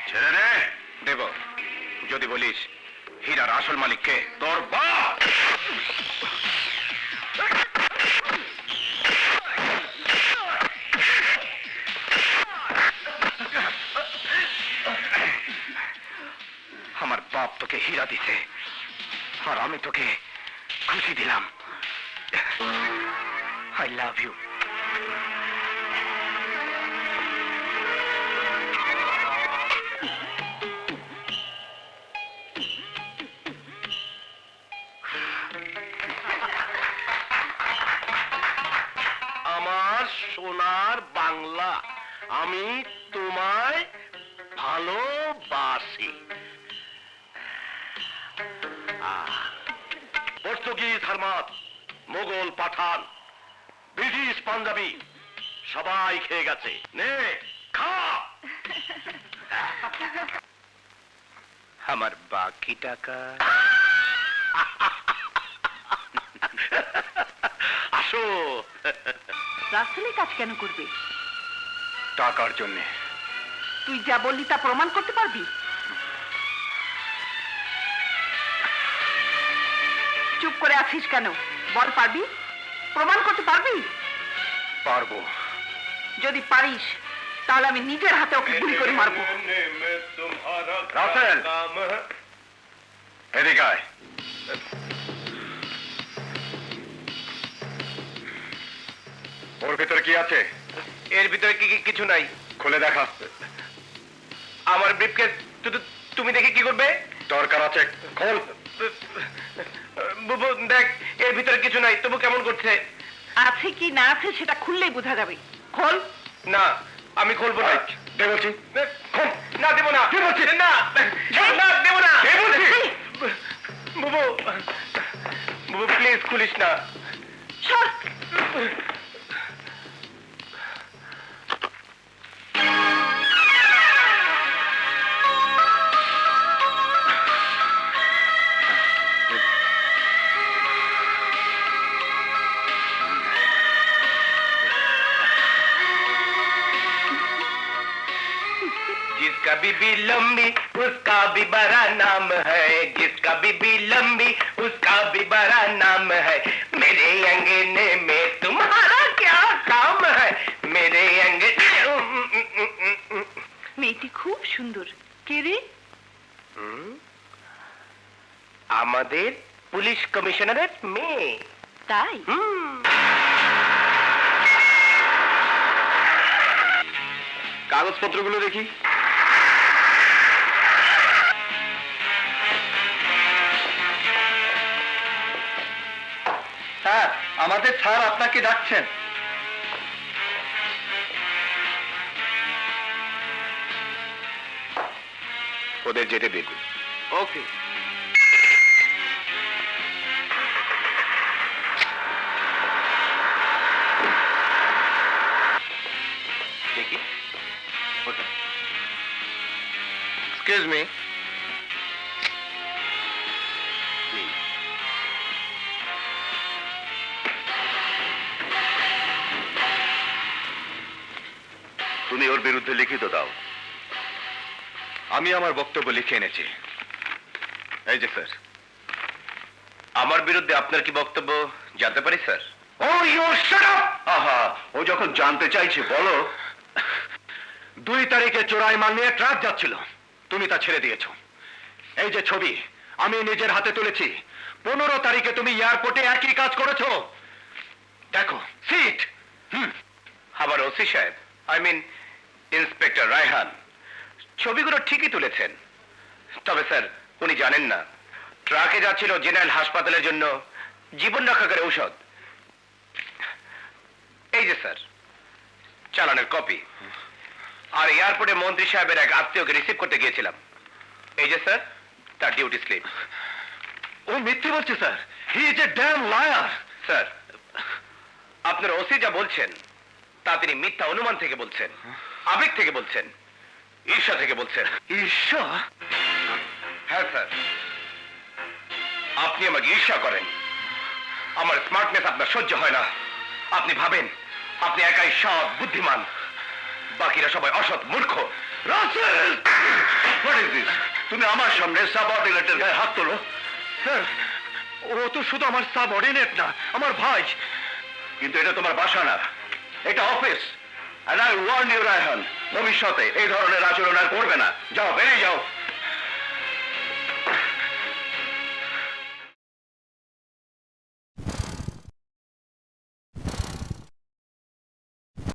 ছেড়ে দে। দেব যদি বলিস হীরার আসল মালিক কে? তোর বাপ। আমার বাপ তোকে হীরা দিছে আর আমি তোকে খুশি দিলাম। I love you. আমার সোনার বাংলা, আমি তোমায় ভালোবাসি। পর্তুগিজ হারমাত, মোগল পাঠান, ব্রিটিশ পাঞ্জাবি সবাই খেয়ে গেছে। নে খা। আমার বাকি টাকা। আসো। রাসেলে কাজ কেন করবে? টাকার জন্য। তুই যা বললি তা প্রমাণ করতে পারবি? চুপ করে আছিস কেন? বল, পারবি? প্রমাণ করতে পারবি? পারবো। যদি পারিস তাহলে আমি নিজের হাতে ওকে গুলি করে মারবো। রাসেল, এদিকে আয়। ওর ভিতরে কি আছে? এর ভিতরে কিছু নাই। খুলে দেখা। আমার ব্রিফকেস তুমি দেখে কি করবে? দরকার আছে, খোল। বুবু দেখ, এর ভিতরে কিছু নাই, তবু কেমন করছে। আছে কি না আছে সেটা খুললেই বোঝা যাবে। খোল। না, আমি খুলবো না। দে বলছি। না, দেবো না। না, না, দেবো না। বুবু, বুবু প্লিজ খুলিস না। সর। जिसका बीबी लंबी उसका भी बड़ा नाम है, जिसका बीबी लंबी उसका भी बड़ा नाम है। मेरे अंगने में तुम्हारा क्या काम है? मेरे अंगने। মেয়েটি খুব সুন্দর। কে রে? আমাদের পুলিশ কমিশনারের মেয়ে। তাই? কাগজপত্রগুলো দেখি। স্যার, আমাদের স্যার আপনাকে ডাকছেন। ওদের যেতে দেখুন। ওকে। দেখি। Excuse me. তুমি ওর বিরুদ্ধে লিখিত দাও। আমি আমার বক্তব্য লিখে এনেছি। এই যে স্যার। আমার বিরুদ্ধে আপনার কি বক্তব্য জানতে পারি স্যার? ও ইউ শাট আপ! আহা, ও যখন জানতে চাইছে বলো। 2 তারিখে চোরাই মাল নিয়ে ট্রাক যাচ্ছিল, তুমি তা ছেড়ে দিয়েছো। এই যে ছবি আমি নিজের হাতে তুলেছি। 15 তারিখে তুমি এয়ারপোর্টে একই কাজ করেছো। দেখো সিট। আমার ওসি সাহেব, আই মিন ইন্সপেক্টর রায়হান, ছবিগুলো ঠিকই তুলেছেন। তবে স্যার, উনি জানেন না ট্রাকে যাচ্ছিল জেনারেল হাসপাতালের জন্য জীবন রক্ষাকারী ঔষধ। এই যে স্যার চালানের কপি। আর এয়ারপোর্টে মন্ত্রী সাহেবের এক আত্মীয়কে রিসিভ করতে গিয়েছিলাম। এই যে স্যার তার ডিউটি স্লিপ। ও মিথ্যে বলছে sir. He is a damn liar. Sir, আপনার ওসি যা বলছেন তা তিনি মিথ্যা অনুমান থেকে বলছেন, আবেগ থেকে বলছেন, ঈর্ষা থেকে বলছেন। ঈর্ষা? হ্যাঁ স্যার, আপনি আমাকে ঈর্ষা করেন। আমার স্মার্টনেস আপনার সহ্য হয় না। আপনি ভাবেন আপনি একাই সৎ বুদ্ধিমান, বাকিরা সবাই অসৎ মূর্খ। রাসেল! What is this? তুমি আমার সামনে সাবঅর্ডিনেটের গায়ে হাত তোলো। স্যার, ও তো শুধু আমার সাবঅর্ডিনেট না, আমার ভাই। কিন্তু এটা তোমার বাসা না, এটা office. And I warn you, Raihan, ভবিষ্যতে এই ধরনের আচরণ আর করবে না। যাও, বেরিয়ে যাও।